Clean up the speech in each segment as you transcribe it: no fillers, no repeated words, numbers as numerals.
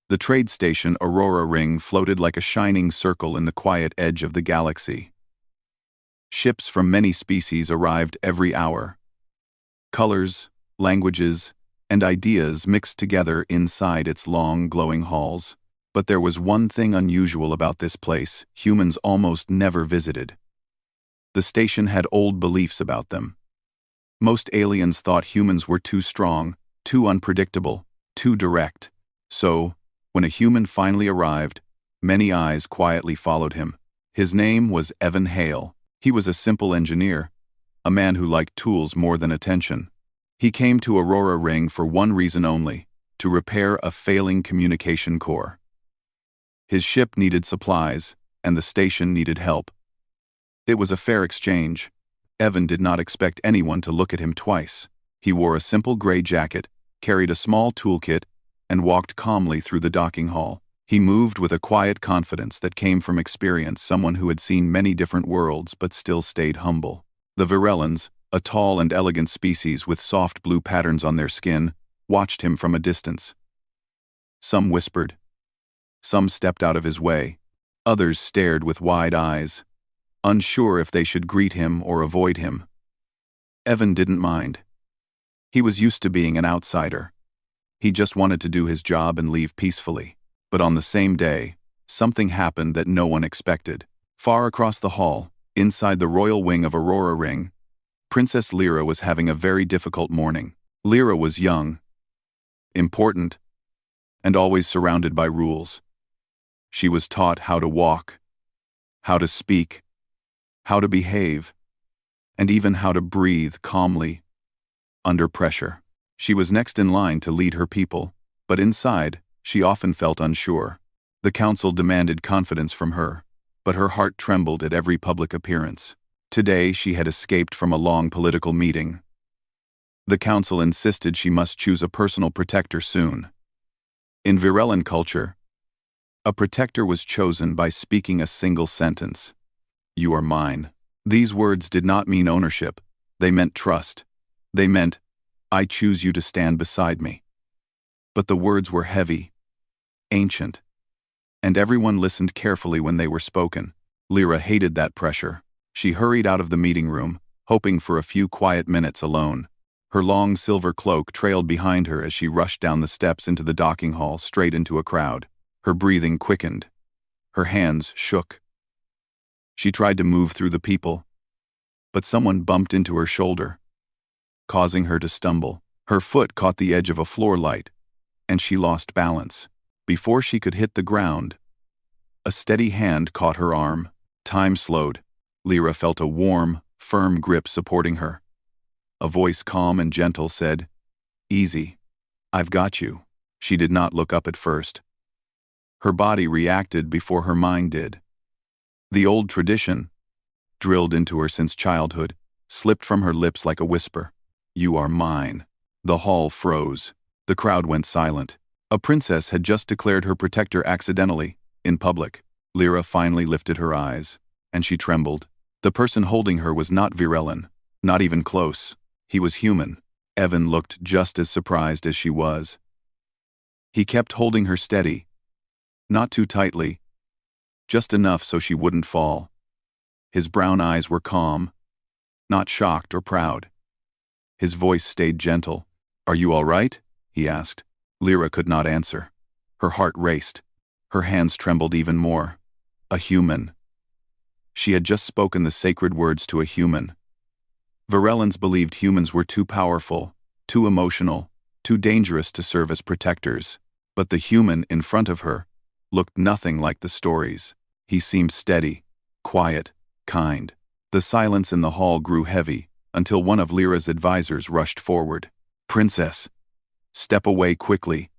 The trade station Aurora Ring floated like a shining circle in the quiet edge of the galaxy. Ships from many species arrived every hour. Colors, languages, and ideas mixed together inside its long, glowing halls. But there was one thing unusual about this place humans almost never visited. The station had old beliefs about them. Most aliens thought humans were too strong, too unpredictable, too direct. So, when a human finally arrived, many eyes quietly followed him. His name was Evan Hale. He was a simple engineer, a man who liked tools more than attention. He came to Aurora Ring for one reason only: to repair a failing communication core. His ship needed supplies, and the station needed help. It was a fair exchange. Evan did not expect anyone to look at him twice. He wore a simple gray jacket, carried a small toolkit, and walked calmly through the docking hall. He moved with a quiet confidence that came from experience, someone who had seen many different worlds but still stayed humble. The Virellans, a tall and elegant species with soft blue patterns on their skin, watched him from a distance. Some whispered. Some stepped out of his way. Others stared with wide eyes, unsure if they should greet him or avoid him. Evan didn't mind. He was used to being an outsider. He just wanted to do his job and leave peacefully. But on the same day, something happened that no one expected. Far across the hall, inside the royal wing of Aurora Ring, Princess Lyra was having a very difficult morning. Lyra was young, important, and always surrounded by rules. She was taught how to walk, how to speak, how to behave, and even how to breathe calmly under pressure. She was next in line to lead her people, but inside, she often felt unsure. The council demanded confidence from her, but her heart trembled at every public appearance. Today, she had escaped from a long political meeting. The council insisted she must choose a personal protector soon. In Virellan culture, a protector was chosen by speaking a single sentence: "You are mine." These words did not mean ownership. They meant trust. They meant, "I choose you to stand beside me." But the words were heavy, ancient, and everyone listened carefully when they were spoken. Lyra hated that pressure. She hurried out of the meeting room, hoping for a few quiet minutes alone. Her long silver cloak trailed behind her as she rushed down the steps into the docking hall, straight into a crowd. Her breathing quickened. Her hands shook. She tried to move through the people, but someone bumped into her shoulder, causing her to stumble. Her foot caught the edge of a floor light, and she lost balance. Before she could hit the ground, a steady hand caught her arm. Time slowed. Lyra felt a warm, firm grip supporting her. A voice calm and gentle said, "Easy. I've got you." She did not look up at first. Her body reacted before her mind did. The old tradition, drilled into her since childhood, slipped from her lips like a whisper. "You are mine." The hall froze. The crowd went silent. A princess had just declared her protector accidentally, in public. Lyra finally lifted her eyes, and she trembled. The person holding her was not Virellan, not even close. He was human. Evan looked just as surprised as she was. He kept holding her steady, not too tightly, just enough so she wouldn't fall. His brown eyes were calm, not shocked or proud. His voice stayed gentle. "Are you all right?" he asked. Lyra could not answer. Her heart raced. Her hands trembled even more. A human. She had just spoken the sacred words to a human. Virellans believed humans were too powerful, too emotional, too dangerous to serve as protectors. But the human in front of her looked nothing like the stories. He seemed steady, quiet, kind. The silence in the hall grew heavy until one of Lyra's advisors rushed forward. "Princess, step away quickly,"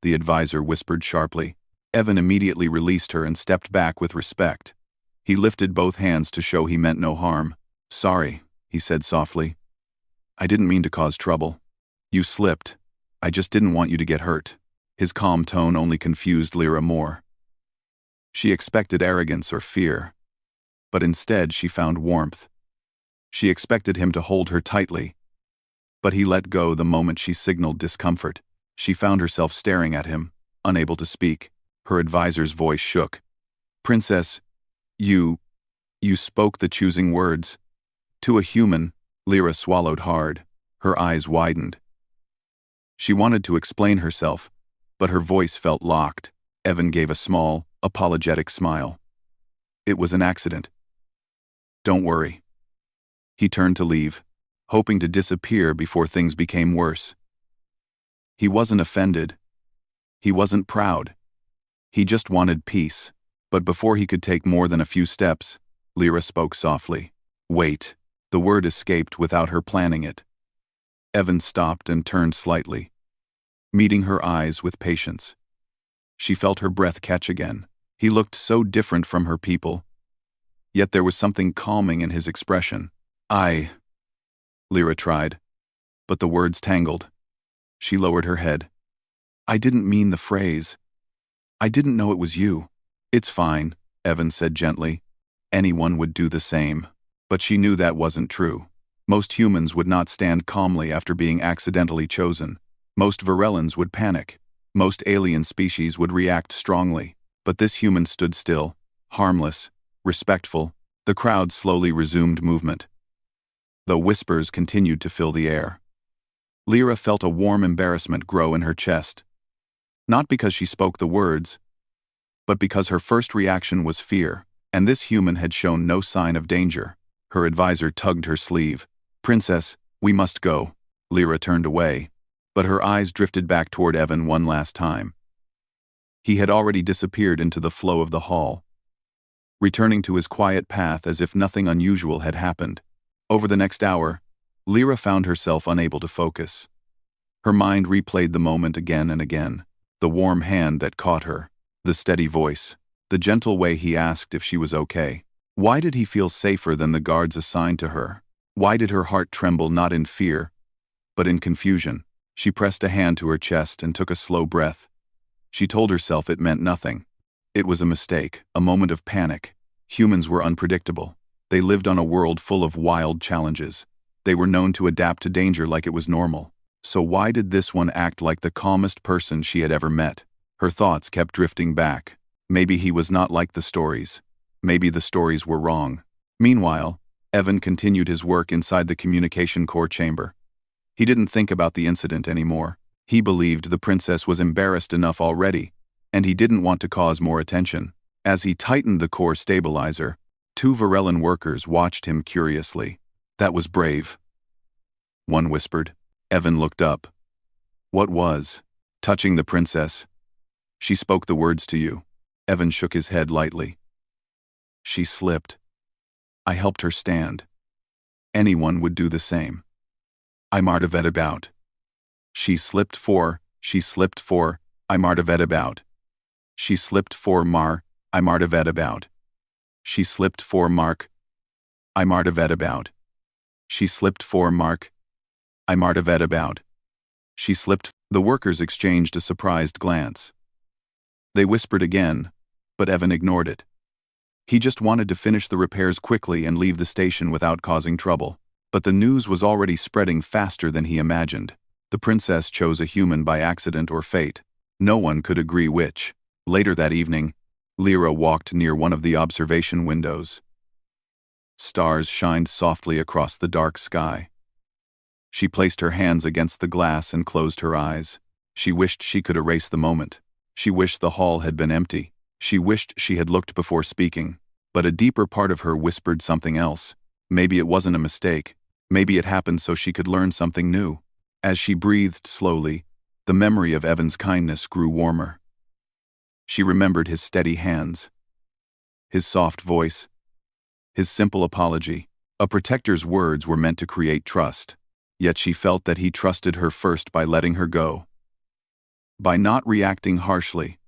the advisor whispered sharply. Evan immediately released her and stepped back with respect. He lifted both hands to show he meant no harm. "Sorry," he said softly. "I didn't mean to cause trouble. You slipped. I just didn't want you to get hurt." His calm tone only confused Lyra more. She expected arrogance or fear, but instead she found warmth. She expected him to hold her tightly, but he let go the moment she signaled discomfort. She found herself staring at him, unable to speak. Her advisor's voice shook. "Princess, you spoke the choosing words." To a human, Lyra swallowed hard. Her eyes widened. She wanted to explain herself, but her voice felt locked. Evan gave a small, apologetic smile. "It was an accident. Don't worry." He turned to leave, hoping to disappear before things became worse. He wasn't offended. He wasn't proud. He just wanted peace. But before he could take more than a few steps, Lyra spoke softly. "Wait." The word escaped without her planning it. Evan stopped and turned slightly, meeting her eyes with patience. She felt her breath catch again. He looked so different from her people, yet there was something calming in his expression. Lyra tried, but the words tangled. She lowered her head. "I didn't mean the phrase. I didn't know it was you." "It's fine," Evan said gently. Anyone would do the same. But she knew that wasn't true. Most humans would not stand calmly after being accidentally chosen. Most Varellans would panic. Most alien species would react strongly. But this human stood still, harmless, respectful. The crowd slowly resumed movement, though whispers continued to fill the air. Lyra felt a warm embarrassment grow in her chest. Not because she spoke the words, but because her first reaction was fear, and this human had shown no sign of danger. Her advisor tugged her sleeve. "Princess, we must go." Lyra turned away, but her eyes drifted back toward Evan one last time. He had already disappeared into the flow of the hall, returning to his quiet path as if nothing unusual had happened. Over the next hour, Lyra found herself unable to focus. Her mind replayed the moment again and again. The warm hand that caught her, the steady voice, the gentle way he asked if she was okay. Why did he feel safer than the guards assigned to her? Why did her heart tremble not in fear, but in confusion? She pressed a hand to her chest and took a slow breath. She told herself it meant nothing. It was a mistake, a moment of panic. Humans were unpredictable. They lived on a world full of wild challenges. They were known to adapt to danger like it was normal. So why did this one act like the calmest person she had ever met? Her thoughts kept drifting back. Maybe he was not like the stories. Maybe the stories were wrong. Meanwhile, Evan continued his work inside the communication core chamber. He didn't think about the incident anymore. He believed the princess was embarrassed enough already, and he didn't want to cause more attention. As he tightened the core stabilizer, 2 Varellan workers watched him curiously. "That was brave," one whispered. Evan looked up. "What was?" "Touching the princess. She spoke the words to you." Evan shook his head lightly. "She slipped. I helped her stand. Anyone would do the same. I martavet about. She slipped for, I martavet about. She slipped for Mar, I martavet about. She slipped for Mark, I martavet about. She slipped for Mark, I martavet about. She slipped." The workers exchanged a surprised glance. They whispered again, but Evan ignored it. He just wanted to finish the repairs quickly and leave the station without causing trouble. But the news was already spreading faster than he imagined. The princess chose a human by accident or fate. No one could agree which. Later that evening, Lyra walked near one of the observation windows. Stars shined softly across the dark sky. She placed her hands against the glass and closed her eyes. She wished she could erase the moment. She wished the hall had been empty. She wished she had looked before speaking. But a deeper part of her whispered something else. Maybe it wasn't a mistake. Maybe it happened so she could learn something new. As she breathed slowly, the memory of Evan's kindness grew warmer. She remembered his steady hands, his soft voice, his simple apology. A protector's words were meant to create trust. Yet she felt that he trusted her first by letting her go, by not reacting harshly,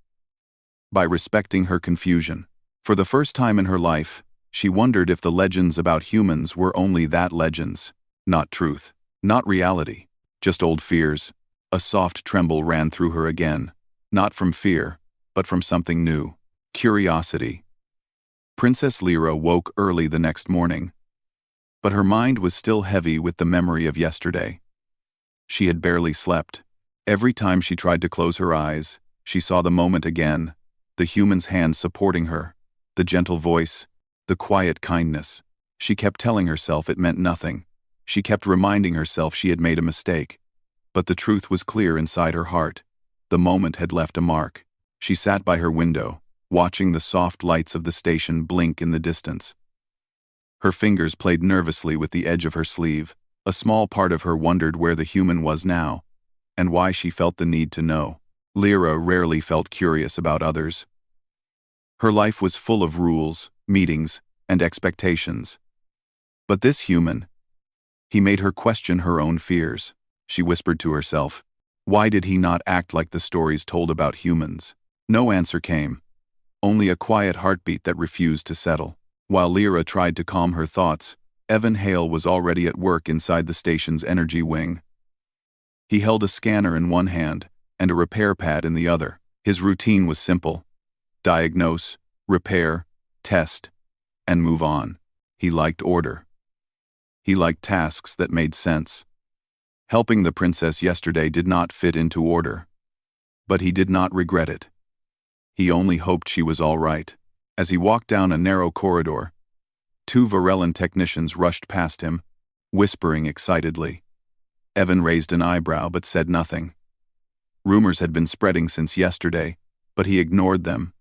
by respecting her confusion. For the first time in her life, she wondered if the legends about humans were only that, legends, not truth, not reality, just old fears. A soft tremble ran through her again, not from fear, but from something new, curiosity. Princess Lyra woke early the next morning, but her mind was still heavy with the memory of yesterday. She had barely slept. Every time she tried to close her eyes, She saw the moment again, the human's hand supporting her, the gentle voice, the quiet kindness. She kept telling herself it meant nothing. She kept reminding herself she had made a mistake. But the truth was clear inside her heart. The moment had left a mark. She sat by her window, watching the soft lights of the station blink in the distance. Her fingers played nervously with the edge of her sleeve. A small part of her wondered where the human was now, and why she felt the need to know. Lyra rarely felt curious about others. Her life was full of rules, meetings, and expectations. But this human, he made her question her own fears. She whispered to herself, why did he not act like the stories told about humans? No answer came, only a quiet heartbeat that refused to settle. While Lyra tried to calm her thoughts, Evan Hale was already at work inside the station's energy wing. He held a scanner in one hand and a repair pad in the other. His routine was simple: diagnose, repair, test, and move on. He liked order. He liked tasks that made sense. Helping the princess yesterday did not fit into order. But he did not regret it. He only hoped she was all right. As he walked down a narrow corridor, 2 Varellan technicians rushed past him, whispering excitedly. Evan raised an eyebrow but said nothing. Rumors had been spreading since yesterday, but he ignored them.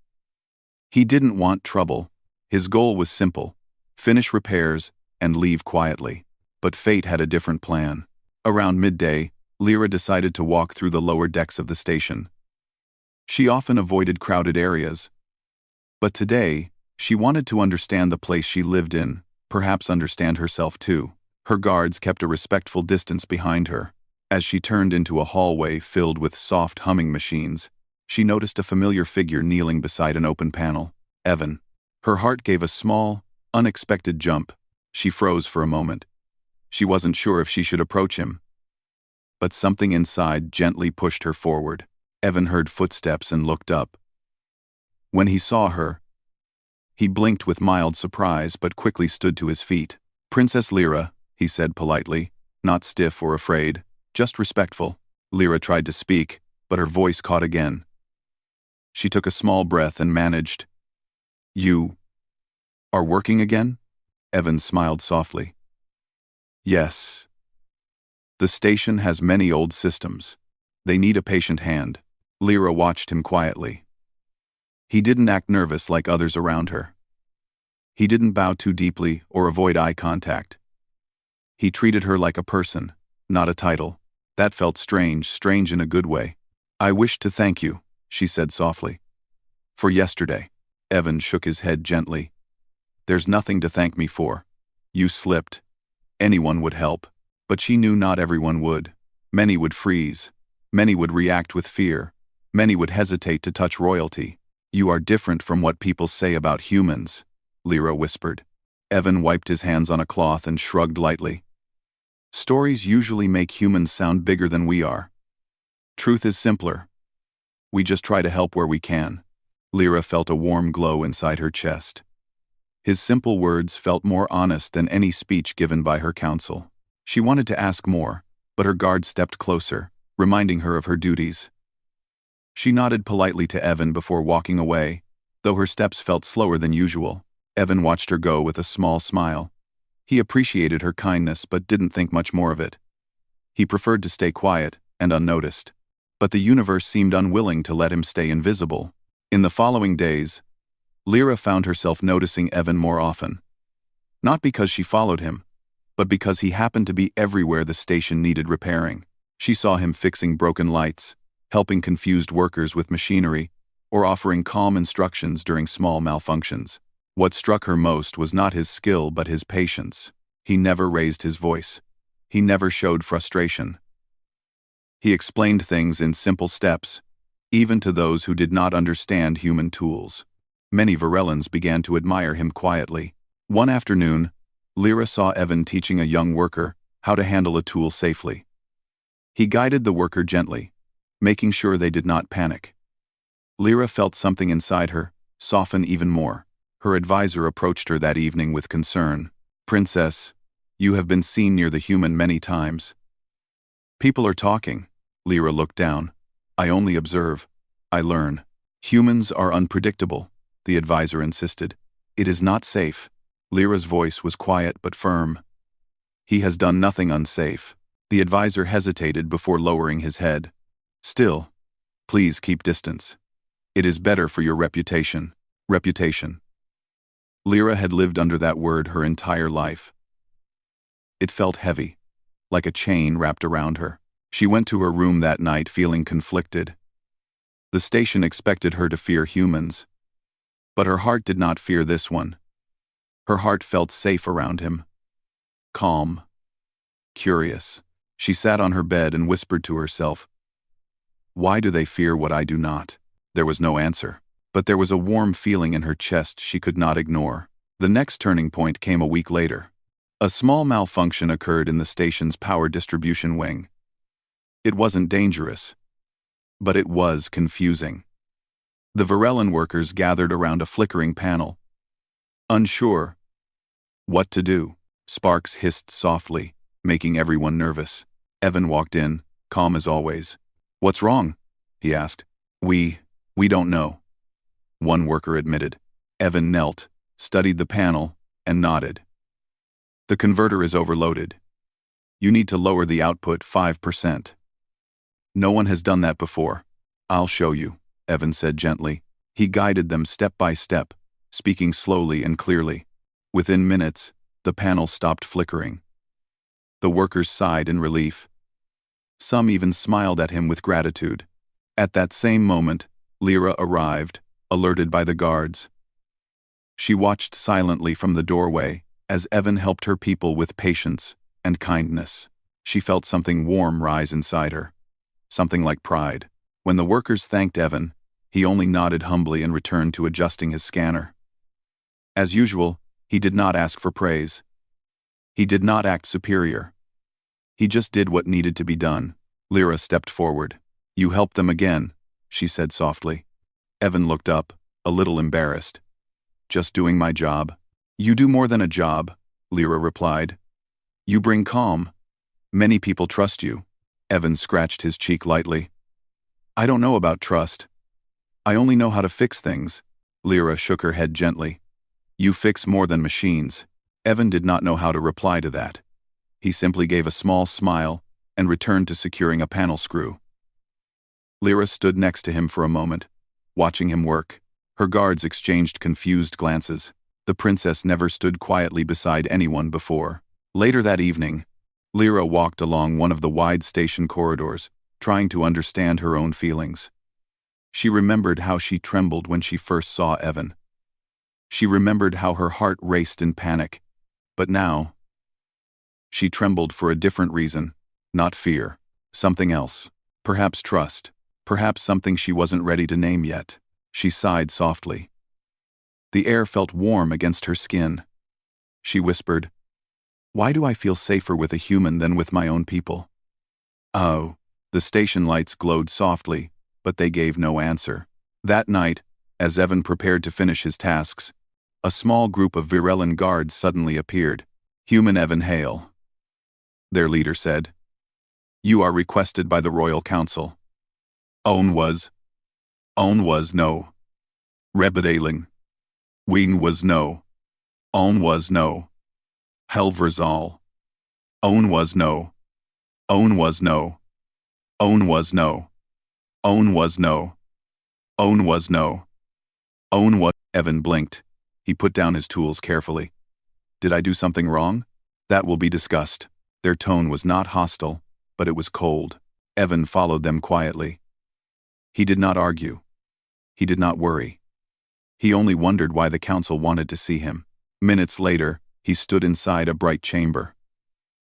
He didn't want trouble. His goal was simple: finish repairs and leave quietly. But fate had a different plan. Around midday, Lyra decided to walk through the lower decks of the station. She often avoided crowded areas. But today, she wanted to understand the place she lived in, perhaps understand herself too. Her guards kept a respectful distance behind her. As she turned into a hallway filled with soft humming machines, she noticed a familiar figure kneeling beside an open panel. Evan. Her heart gave a small, unexpected jump. She froze for a moment. She wasn't sure if she should approach him. But something inside gently pushed her forward. Evan heard footsteps and looked up. When he saw her, he blinked with mild surprise but quickly stood to his feet. "Princess Lyra," he said politely, not stiff or afraid, just respectful. Lyra tried to speak, but her voice caught again. She took a small breath and managed. "You are working again?" Evan smiled softly. "Yes. The station has many old systems. They need a patient hand." Lyra watched him quietly. He didn't act nervous like others around her. He didn't bow too deeply or avoid eye contact. He treated her like a person, not a title. That felt strange in a good way. "I wish to thank you," she said softly. "For yesterday." Evan shook his head gently. "There's nothing to thank me for. You slipped. Anyone would help." But she knew not everyone would. Many would freeze. Many would react with fear. Many would hesitate to touch royalty. "You are different from what people say about humans," Lyra whispered. Evan wiped his hands on a cloth and shrugged lightly. "Stories usually make humans sound bigger than we are. Truth is simpler. We just try to help where we can." Lyra felt a warm glow inside her chest. His simple words felt more honest than any speech given by her council. She wanted to ask more, but her guard stepped closer, reminding her of her duties. She nodded politely to Evan before walking away, though her steps felt slower than usual. Evan watched her go with a small smile. He appreciated her kindness but didn't think much more of it. He preferred to stay quiet and unnoticed. But the universe seemed unwilling to let him stay invisible. In the following days, Lyra found herself noticing Evan more often. Not because she followed him, but because he happened to be everywhere the station needed repairing. She saw him fixing broken lights, helping confused workers with machinery, or offering calm instructions during small malfunctions. What struck her most was not his skill but his patience. He never raised his voice. He never showed frustration. He explained things in simple steps, even to those who did not understand human tools. Many Varellans began to admire him quietly. One afternoon, Lyra saw Evan teaching a young worker how to handle a tool safely. He guided the worker gently, making sure they did not panic. Lyra felt something inside her soften even more. Her advisor approached her that evening with concern. "Princess, you have been seen near the human many times." "People are talking." Lyra looked down. "I only observe." I learn. Humans are unpredictable, the advisor insisted. It is not safe. Lyra's voice was quiet but firm. He has done nothing unsafe. The advisor hesitated before lowering his head. Still, please keep distance. It is better for your reputation. Reputation. Lyra had lived under that word her entire life. It felt heavy, like a chain wrapped around her. She went to her room that night feeling conflicted. The station expected her to fear humans, but her heart did not fear this one. Her heart felt safe around him. Calm. Curious. She sat on her bed and whispered to herself, "Why do they fear what I do not?" There was no answer, but there was a warm feeling in her chest she could not ignore. The next turning point came a week later. A small malfunction occurred in the station's power distribution wing. It wasn't dangerous, but it was confusing. The Varellan workers gathered around a flickering panel, unsure what to do. Sparks hissed softly, making everyone nervous. Evan walked in, calm as always. "What's wrong?" he asked. We don't know," one worker admitted. Evan knelt, studied the panel, and nodded. "The converter is overloaded. You need to lower the output 5%. No one has done that before. I'll show you," Evan said gently. He guided them step by step, speaking slowly and clearly. Within minutes, the panel stopped flickering. The workers sighed in relief. Some even smiled at him with gratitude. At that same moment, Lyra arrived, alerted by the guards. She watched silently from the doorway as Evan helped her people with patience and kindness. She felt something warm rise inside her, something like pride. When the workers thanked Evan, he only nodded humbly and returned to adjusting his scanner. As usual, he did not ask for praise. He did not act superior. He just did what needed to be done. Lyra stepped forward. "You helped them again," she said softly. Evan looked up, a little embarrassed. "Just doing my job." "You do more than a job," Lyra replied. "You bring calm. Many people trust you." Evan scratched his cheek lightly. "I don't know about trust. I only know how to fix things." Lyra shook her head gently. "You fix more than machines." Evan did not know how to reply to that. He simply gave a small smile and returned to securing a panel screw. Lyra stood next to him for a moment, watching him work. Her guards exchanged confused glances. The princess never stood quietly beside anyone before. Later that evening, Lyra walked along one of the wide station corridors, trying to understand her own feelings. She remembered how she trembled when she first saw Evan. She remembered how her heart raced in panic. But now, she trembled for a different reason. Not fear. Something else. Perhaps trust. Perhaps something she wasn't ready to name yet. She sighed softly. The air felt warm against her skin. She whispered, "Why do I feel safer with a human than with my own people?" Oh, the station lights glowed softly, but they gave no answer. That night, as Evan prepared to finish his tasks, a small group of Varellan guards suddenly appeared. "Human Evan Hale," their leader said. "You are requested by the Royal Council." Own was no. Rebedaling. Wing was no. Own was no. Helverzal. Own was no. Own was no. Own was no. Own was no. Own was no. Own was. Evan blinked. He put down his tools carefully. "Did I do something wrong?" "That will be discussed." Their tone was not hostile, but it was cold. Evan followed them quietly. He did not argue. He did not worry. He only wondered why the council wanted to see him. Minutes later, he stood inside a bright chamber.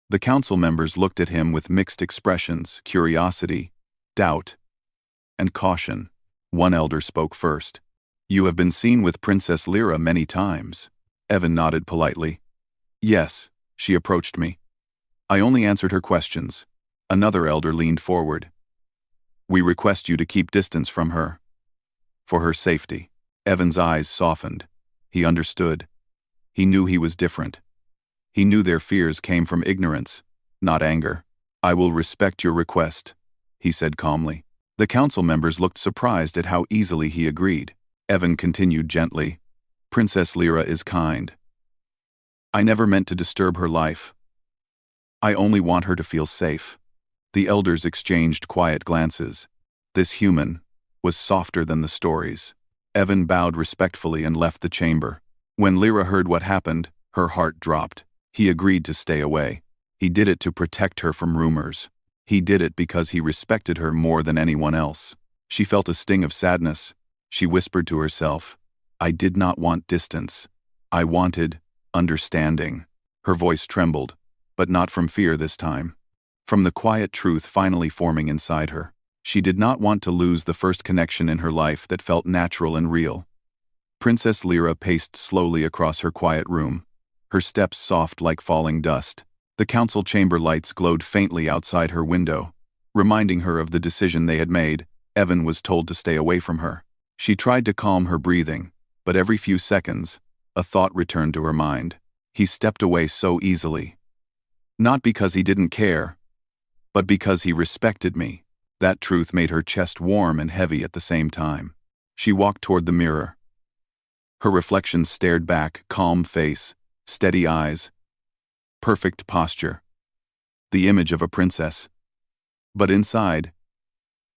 The council members looked at him with mixed expressions: curiosity, doubt, and caution. One elder spoke first. "You have been seen with Princess Lyra many times." Evan nodded politely. "Yes, she approached me. I only answered her questions." Another elder leaned forward. "We request you to keep distance from her. For her safety." Evan's eyes softened. He understood. He knew he was different. He knew their fears came from ignorance, not anger. "I will respect your request," he said calmly. The council members looked surprised at how easily he agreed. Evan continued gently, "Princess Lyra is kind. I never meant to disturb her life. I only want her to feel safe." The elders exchanged quiet glances. This human was softer than the stories. Evan bowed respectfully and left the chamber. When Lyra heard what happened, her heart dropped. He agreed to stay away. He did it to protect her from rumors. He did it because he respected her more than anyone else. She felt a sting of sadness. She whispered to herself, "I did not want distance. I wanted understanding." Her voice trembled, but not from fear this time. From the quiet truth finally forming inside her. She did not want to lose the first connection in her life that felt natural and real. Princess Lyra paced slowly across her quiet room, her steps soft like falling dust. The council chamber lights glowed faintly outside her window, reminding her of the decision they had made. Evan was told to stay away from her. She tried to calm her breathing, but every few seconds, a thought returned to her mind. He stepped away so easily. Not because he didn't care, but because he respected me. That truth made her chest warm and heavy at the same time. She walked toward the mirror. Her reflection stared back, calm face, steady eyes, perfect posture. The image of a princess. But inside,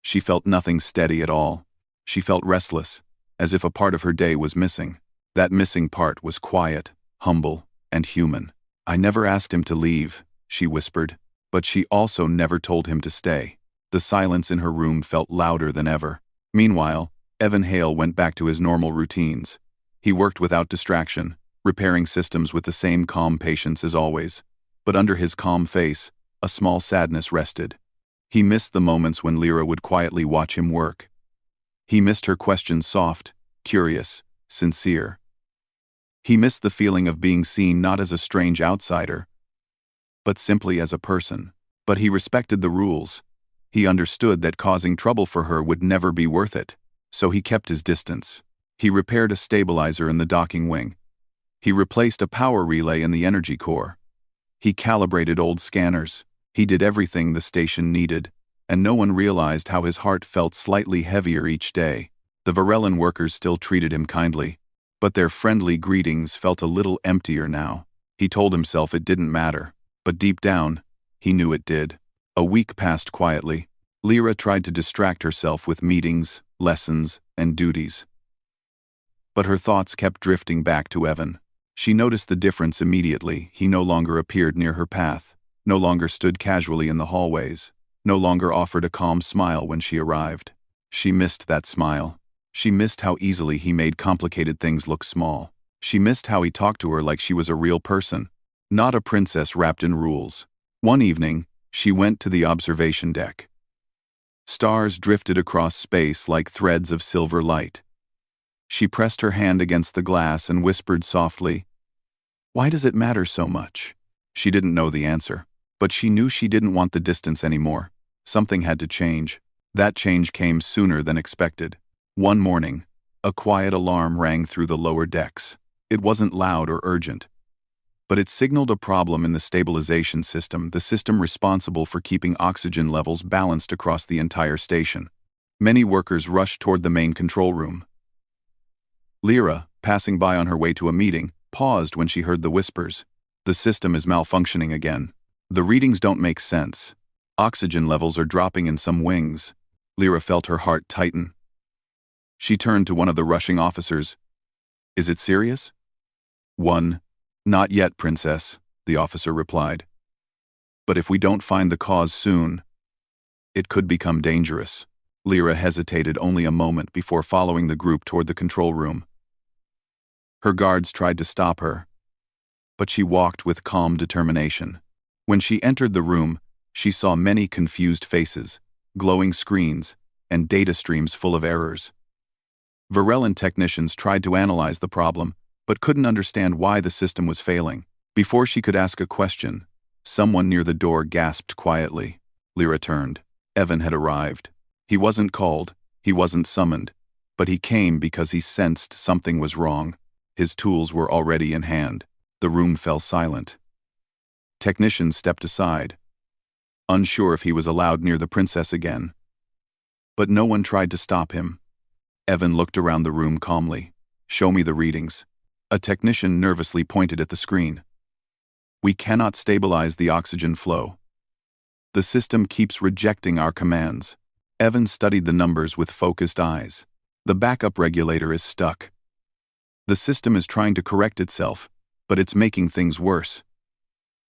she felt nothing steady at all. She felt restless, as if a part of her day was missing. That missing part was quiet, humble, and human. "I never asked him to leave," she whispered, but she also never told him to stay. The silence in her room felt louder than ever. Meanwhile, Evan Hale went back to his normal routines. He worked without distraction, repairing systems with the same calm patience as always. But under his calm face, a small sadness rested. He missed the moments when Lyra would quietly watch him work. He missed her questions soft, curious, sincere. He missed the feeling of being seen not as a strange outsider, but simply as a person. But he respected the rules. He understood that causing trouble for her would never be worth it, so he kept his distance. He repaired a stabilizer in the docking wing. He replaced a power relay in the energy core. He calibrated old scanners. He did everything the station needed, and no one realized how his heart felt slightly heavier each day. The Varellan workers still treated him kindly, but their friendly greetings felt a little emptier now. He told himself it didn't matter, but deep down, he knew it did. A week passed quietly. Lyra tried to distract herself with meetings, lessons, and duties. But her thoughts kept drifting back to Evan. She noticed the difference immediately. He no longer appeared near her path, no longer stood casually in the hallways, no longer offered a calm smile when she arrived. She missed that smile. She missed how easily he made complicated things look small. She missed how he talked to her like she was a real person, not a princess wrapped in rules. One evening, she went to the observation deck. Stars drifted across space like threads of silver light. She pressed her hand against the glass and whispered softly, "Why does it matter so much?" She didn't know the answer, but she knew she didn't want the distance anymore. Something had to change. That change came sooner than expected. One morning, a quiet alarm rang through the lower decks. It wasn't loud or urgent, but it signaled a problem in the stabilization system, the system responsible for keeping oxygen levels balanced across the entire station. Many workers rushed toward the main control room. Lyra, passing by on her way to a meeting, paused when she heard the whispers. "The system is malfunctioning again. The readings don't make sense. Oxygen levels are dropping in some wings." Lyra felt her heart tighten. She turned to one of the rushing officers. "Is it serious?" "Not yet, Princess," the officer replied. "But if we don't find the cause soon, it could become dangerous." Lyra hesitated only a moment before following the group toward the control room. Her guards tried to stop her, but she walked with calm determination. When she entered the room, she saw many confused faces, glowing screens, and data streams full of errors. Varellan technicians tried to analyze the problem, but couldn't understand why the system was failing. Before she could ask a question, someone near the door gasped quietly. Lyra turned. Evan had arrived. He wasn't called, he wasn't summoned, but he came because he sensed something was wrong. His tools were already in hand. The room fell silent. Technicians stepped aside, unsure if he was allowed near the princess again. But no one tried to stop him. Evan looked around the room calmly. "Show me the readings." A technician nervously pointed at the screen. "We cannot stabilize the oxygen flow. The system keeps rejecting our commands." Evan studied the numbers with focused eyes. "The backup regulator is stuck. The system is trying to correct itself, but it's making things worse.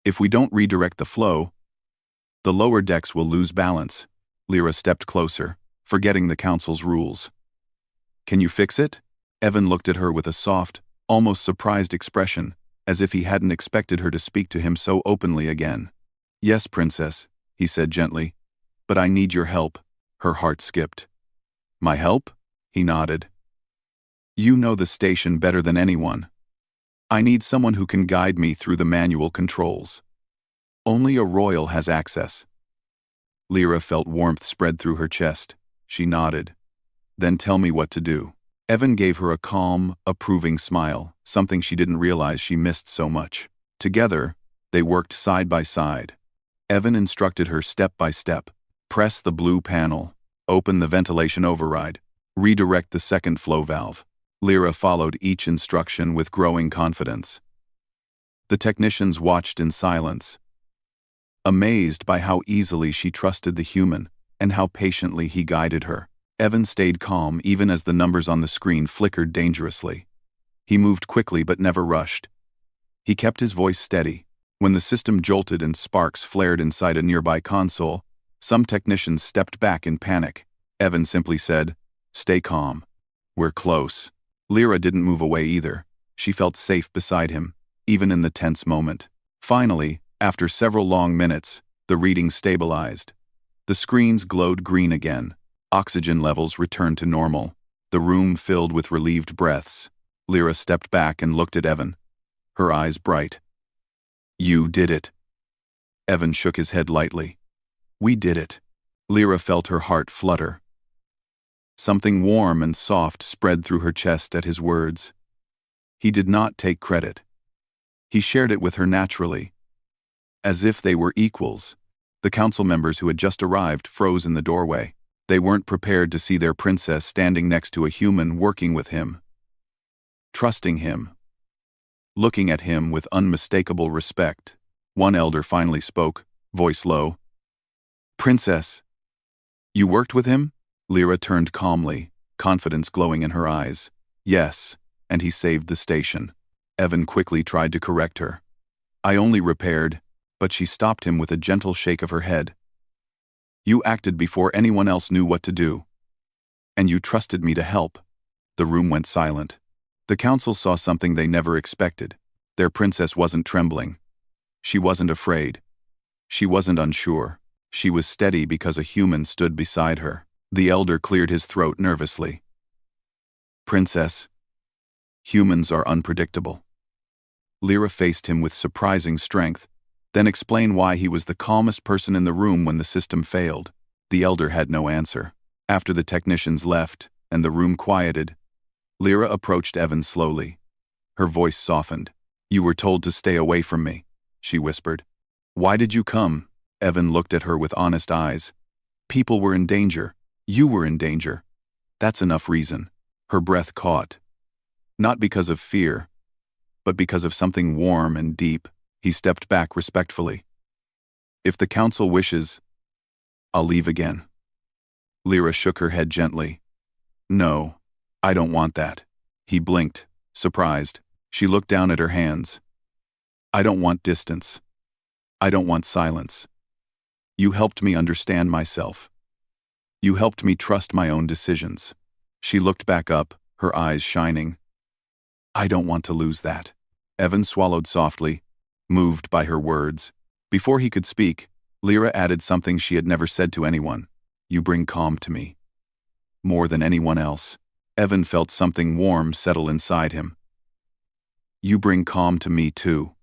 If we don't redirect the flow, the lower decks will lose balance." Lyra stepped closer, forgetting the council's rules. "Can you fix it?" Evan looked at her with a soft, almost surprised expression, as if he hadn't expected her to speak to him so openly again. "Yes, Princess," he said gently, "but I need your help." Her heart skipped. "My help?" He nodded. "You know the station better than anyone. I need someone who can guide me through the manual controls. Only a royal has access." Lyra felt warmth spread through her chest. She nodded. "Then tell me what to do." Evan gave her a calm, approving smile, something she didn't realize she missed so much. Together, they worked side by side. Evan instructed her step by step. Press the blue panel. Open the ventilation override. Redirect the second flow valve. Lyra followed each instruction with growing confidence. The technicians watched in silence, amazed by how easily she trusted the human and how patiently he guided her. Evan stayed calm even as the numbers on the screen flickered dangerously. He moved quickly but never rushed. He kept his voice steady. When the system jolted and sparks flared inside a nearby console, some technicians stepped back in panic. Evan simply said, "Stay calm. We're close." Lyra didn't move away either. She felt safe beside him, even in the tense moment. Finally, after several long minutes, the readings stabilized. The screens glowed green again. Oxygen levels returned to normal. The room filled with relieved breaths. Lyra stepped back and looked at Evan, her eyes bright. "You did it." Evan shook his head lightly. "We did it." Lyra felt her heart flutter. Something warm and soft spread through her chest at his words. He did not take credit. He shared it with her naturally, as if they were equals. The council members who had just arrived froze in the doorway. They weren't prepared to see their princess standing next to a human working with him, trusting him, looking at him with unmistakable respect. One elder finally spoke, voice low. "Princess, you worked with him?" Lyra turned calmly, confidence glowing in her eyes. "Yes, and he saved the station." Evan quickly tried to correct her. "I only repaired," but she stopped him with a gentle shake of her head. "You acted before anyone else knew what to do. And you trusted me to help." The room went silent. The council saw something they never expected. Their princess wasn't trembling. She wasn't afraid. She wasn't unsure. She was steady because a human stood beside her. The elder cleared his throat nervously. "Princess, humans are unpredictable." Lyra faced him with surprising strength, then explained why he was the calmest person in the room when the system failed. The elder had no answer. After the technicians left and the room quieted, Lyra approached Evan slowly. Her voice softened. "You were told to stay away from me," she whispered. "Why did you come?" Evan looked at her with honest eyes. "People were in danger. You were in danger. That's enough reason." Her breath caught. Not because of fear, but because of something warm and deep. He stepped back respectfully. "If the council wishes, I'll leave again." Lyra shook her head gently. "No, I don't want that." He blinked, surprised. She looked down at her hands. "I don't want distance. I don't want silence. You helped me understand myself. You helped me trust my own decisions." She looked back up, her eyes shining. "I don't want to lose that." Evan swallowed softly, moved by her words. Before he could speak, Lyra added something she had never said to anyone. "You bring calm to me. More than anyone else." Evan felt something warm settle inside him. "You bring calm to me too,"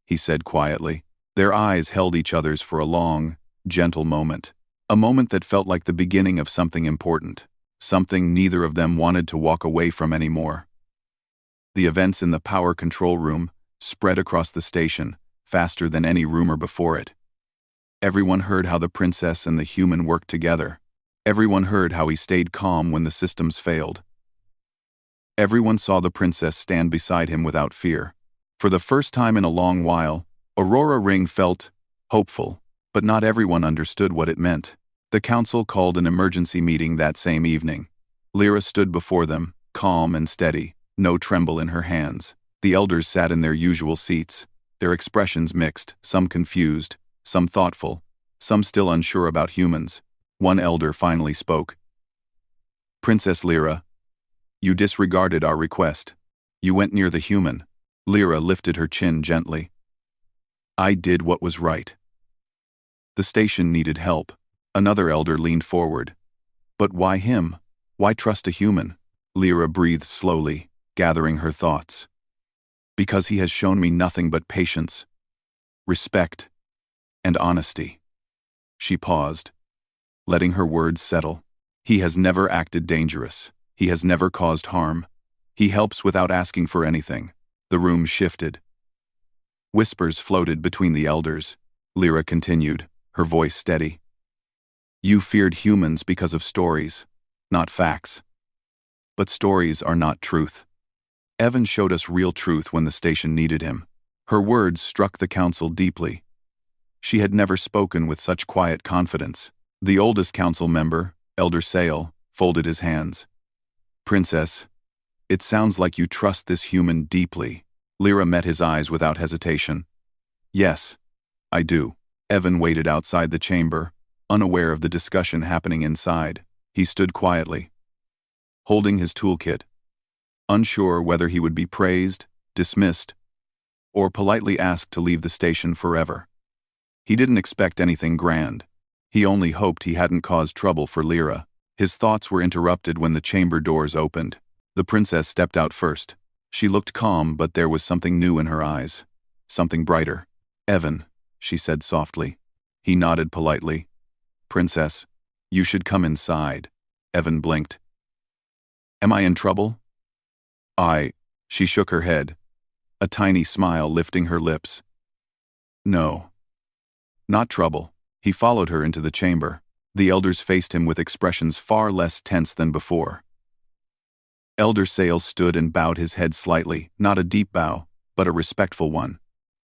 he said quietly. Their eyes held each other's for a long, gentle moment. A moment that felt like the beginning of something important. Something neither of them wanted to walk away from anymore. The events in the power control room spread across the station, faster than any rumor before it. Everyone heard how the princess and the human worked together. Everyone heard how he stayed calm when the systems failed. Everyone saw the princess stand beside him without fear. For the first time in a long while, Aurora Ring felt hopeful, but not everyone understood what it meant. The council called an emergency meeting that same evening. Lyra stood before them, calm and steady, no tremble in her hands. The elders sat in their usual seats, their expressions mixed, some confused, some thoughtful, some still unsure about humans. One elder finally spoke. "Princess Lyra, you disregarded our request. You went near the human." Lyra lifted her chin gently. "I did what was right." The station needed help. Another elder leaned forward. "But why him? Why trust a human?" Lyra breathed slowly, gathering her thoughts. "Because he has shown me nothing but patience, respect, and honesty." She paused, letting her words settle. "He has never acted dangerous. He has never caused harm. He helps without asking for anything." The room shifted. Whispers floated between the elders. Lyra continued, her voice steady. "You feared humans because of stories, not facts. But stories are not truth. Evan showed us real truth when the station needed him." Her words struck the council deeply. She had never spoken with such quiet confidence. The oldest council member, Elder Sale, folded his hands. "Princess, it sounds like you trust this human deeply." Lyra met his eyes without hesitation. "Yes, I do." Evan waited outside the chamber, unaware of the discussion happening inside. He stood quietly, holding his toolkit, unsure whether he would be praised, dismissed, or politely asked to leave the station forever. He didn't expect anything grand. He only hoped he hadn't caused trouble for Lyra. His thoughts were interrupted when the chamber doors opened. The princess stepped out first. She looked calm, but there was something new in her eyes. Something brighter. "Evan," she said softly. He nodded politely. "Princess, you should come inside." Evan blinked. "Am I in trouble?" She shook her head, a tiny smile lifting her lips. "No. Not trouble." He followed her into the chamber. The elders faced him with expressions far less tense than before. Elder Sale stood and bowed his head slightly, not a deep bow, but a respectful one.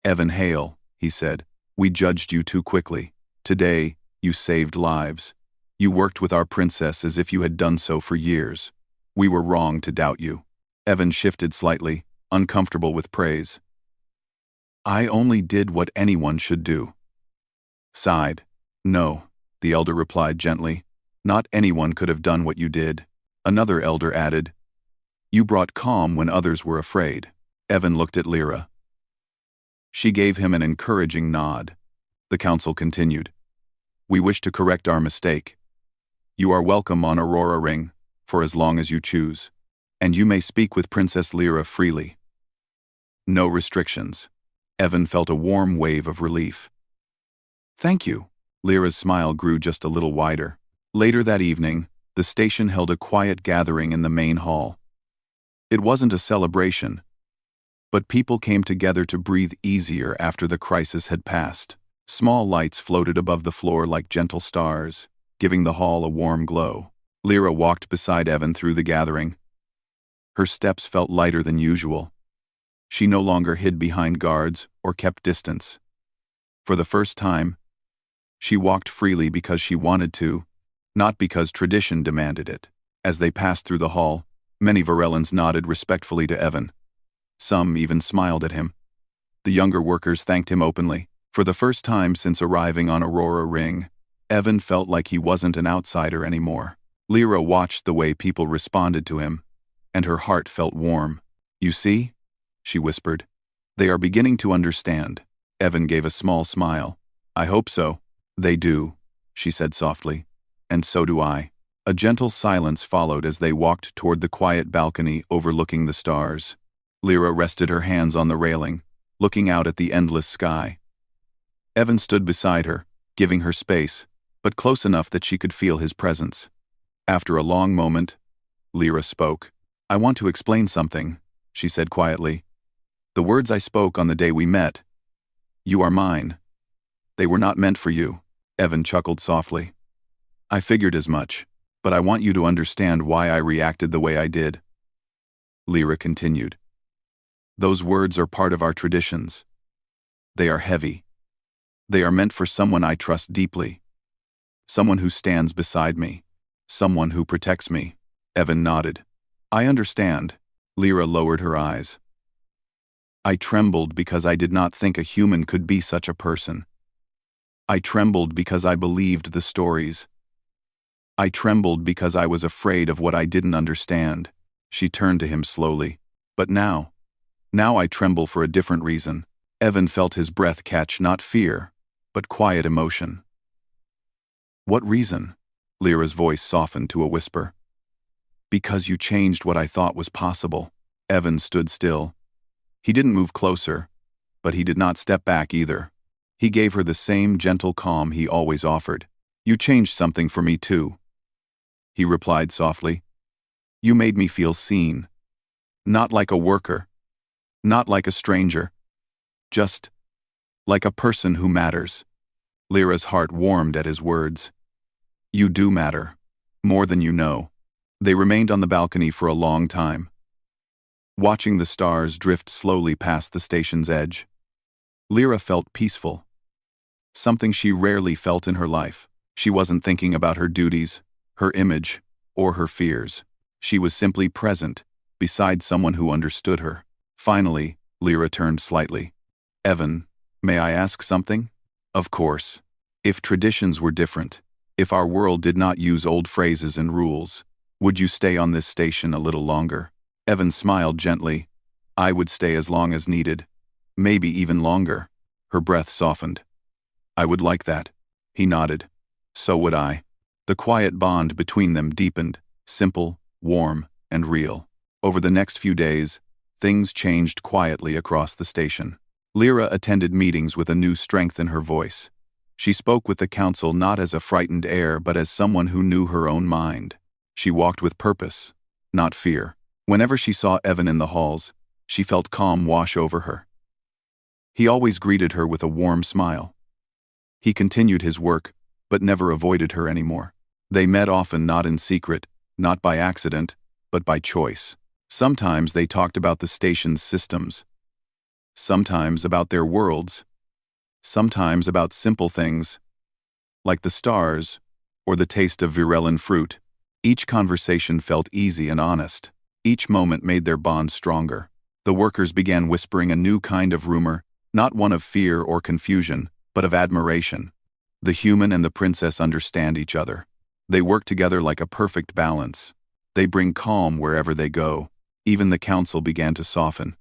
"Evan Hale," he said, "we judged you too quickly. Today, you saved lives. You worked with our princess as if you had done so for years. We were wrong to doubt you." Evan shifted slightly, uncomfortable with praise. "I only did what anyone should do." Sighed. "No," the elder replied gently. "Not anyone could have done what you did." Another elder added, "You brought calm when others were afraid." Evan looked at Lyra. She gave him an encouraging nod. The council continued. "We wish to correct our mistake. You are welcome on Aurora Ring, for as long as you choose. And you may speak with Princess Lyra freely. No restrictions." Evan felt a warm wave of relief. "Thank you." Lyra's smile grew just a little wider. Later that evening, the station held a quiet gathering in the main hall. It wasn't a celebration, but people came together to breathe easier after the crisis had passed. Small lights floated above the floor like gentle stars, giving the hall a warm glow. Lyra walked beside Evan through the gathering. Her steps felt lighter than usual. She no longer hid behind guards or kept distance. For the first time, she walked freely because she wanted to, not because tradition demanded it. As they passed through the hall, many Varellans nodded respectfully to Evan. Some even smiled at him. The younger workers thanked him openly. For the first time since arriving on Aurora Ring, Evan felt like he wasn't an outsider anymore. Lyra watched the way people responded to him, and her heart felt warm. "You see?" she whispered. "They are beginning to understand." Evan gave a small smile. "I hope so." "They do," she said softly. "And so do I." A gentle silence followed as they walked toward the quiet balcony overlooking the stars. Lyra rested her hands on the railing, looking out at the endless sky. Evan stood beside her, giving her space, but close enough that she could feel his presence. After a long moment, Lyra spoke. "I want to explain something," she said quietly. "The words I spoke on the day we met, 'You are mine,' they were not meant for you." Evan chuckled softly. "I figured as much." But I want you to understand why I reacted the way I did. Lyra continued. Those words are part of our traditions. They are heavy. They are meant for someone I trust deeply. Someone who stands beside me. Someone who protects me. Evan nodded. I understand. Lyra lowered her eyes. I trembled because I did not think a human could be such a person. I trembled because I believed the stories. I trembled because I was afraid of what I didn't understand. She turned to him slowly. But now I tremble for a different reason. Evan felt his breath catch not fear, but quiet emotion. What reason? Lyra's voice softened to a whisper. Because you changed what I thought was possible. Evan stood still. He didn't move closer, but he did not step back either. He gave her the same gentle calm he always offered. You changed something for me too. He replied softly. You made me feel seen. Not like a worker. Not like a stranger. Just like a person who matters. Lyra's heart warmed at his words. You do matter. More than you know. They remained on the balcony for a long time, watching the stars drift slowly past the station's edge. Lyra felt peaceful. Something she rarely felt in her life. She wasn't thinking about her duties, her image, or her fears. She was simply present, beside someone who understood her. Finally, Lyra turned slightly. Evan, may I ask something? Of course. If traditions were different, if our world did not use old phrases and rules, would you stay on this station a little longer? Evan smiled gently. I would stay as long as needed. Maybe even longer. Her breath softened. I would like that. He nodded. So would I. The quiet bond between them deepened, simple, warm, and real. Over the next few days, things changed quietly across the station. Lyra attended meetings with a new strength in her voice. She spoke with the council not as a frightened heir but as someone who knew her own mind. She walked with purpose, not fear. Whenever she saw Evan in the halls, she felt calm wash over her. He always greeted her with a warm smile. He continued his work, but never avoided her anymore. They met often not in secret, not by accident, but by choice. Sometimes they talked about the station's systems. Sometimes about their worlds. Sometimes about simple things, like the stars, or the taste of Virelin fruit. Each conversation felt easy and honest. Each moment made their bond stronger. The workers began whispering a new kind of rumor, not one of fear or confusion, but of admiration. The human and the princess understand each other. They work together like a perfect balance. They bring calm wherever they go. Even the council began to soften.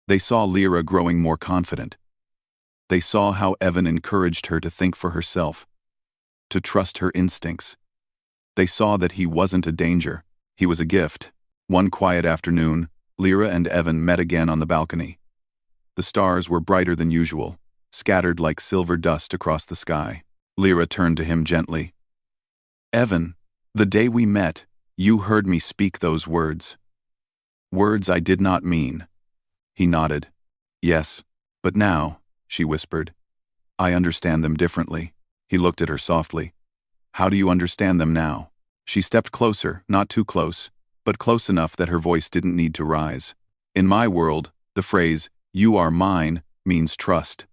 They saw Lyra growing more confident. They saw how Evan encouraged her to think for herself, to trust her instincts. They saw that he wasn't a danger, he was a gift. One quiet afternoon, Lyra and Evan met again on the balcony. The stars were brighter than usual, scattered like silver dust across the sky. Lyra turned to him gently. Evan, the day we met, you heard me speak those words. Words I did not mean. He nodded. Yes, but now, she whispered, I understand them differently. He looked at her softly. How do you understand them now? She stepped closer, not too close, but close enough that her voice didn't need to rise. In my world, the phrase, you are mine, means trust.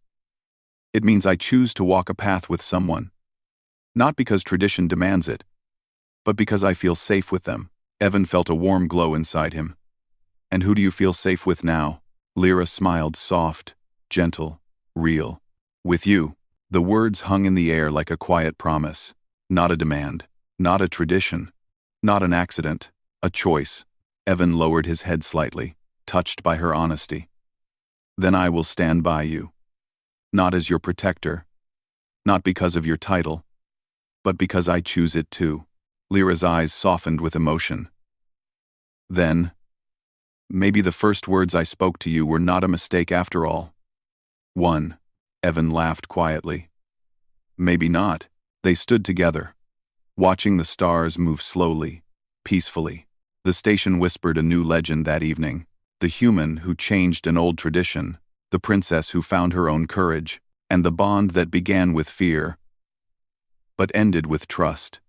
It means I choose to walk a path with someone. Not because tradition demands it, but because I feel safe with them. Evan felt a warm glow inside him. And who do you feel safe with now? Lyra smiled, soft, gentle, real. With you. The words hung in the air like a quiet promise. Not a demand. Not a tradition. Not an accident. A choice. Evan lowered his head slightly, touched by her honesty. Then I will stand by you. Not as your protector. Not because of your title. But because I choose it too. Lyra's eyes softened with emotion. Then, maybe the first words I spoke to you were not a mistake after all. One. Evan laughed quietly. Maybe not. They stood together, watching the stars move slowly, peacefully. The station whispered a new legend that evening. The human who changed an old tradition, the princess who found her own courage, and the bond that began with fear, but ended with trust.